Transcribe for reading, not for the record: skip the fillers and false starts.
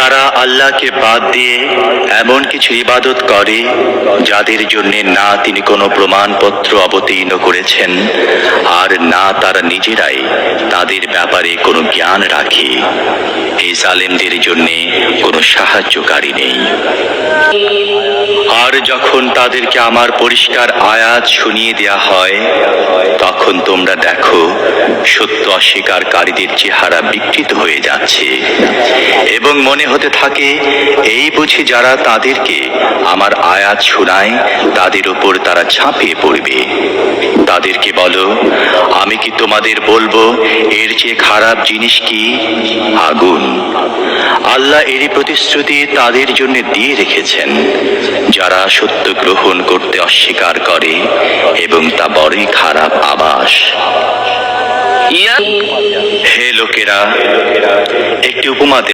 যারা আল্লাহকে বাদ দিয়ে এমন কিছু ইবাদত করে যাদের জন্য না তিনি কোনো প্রমাণপত্র অবতীর্ণ করেছেন আর না তারা নিজেরাই তাদের ব্যাপারে কোনো জ্ঞান রাখে, এই জালেমদের জন্য কোনো সাহায্যকারী নেই। আর যখন তাদেরকে আমার পরিষ্কার আয়াত শুনিয়ে দেয়া হয় তখন তোমরা দেখো সত্য অস্বীকারীদের চেহারা বিকৃত হয়ে যাচ্ছে এবং মনে হতে থাকে এই বুঝি যারা তাদেরকে আমার আয়াত শোনায় তাদের উপর তারা ঝাঁপিয়ে পড়বে। তাদেরকে বলো, আমি কি তোমাদের বলবো এর চেয়ে খারাপ জিনিস কি? আগুন। আল্লাহ এরই প্রতিশ্রুতি তাদের জন্য দিয়ে রেখেছেন যারা সত্য গ্রহণ করতে অস্বীকার করে এবং তা বড়ই খারাপ আবাস। হে লোকেরা, একটি উপমা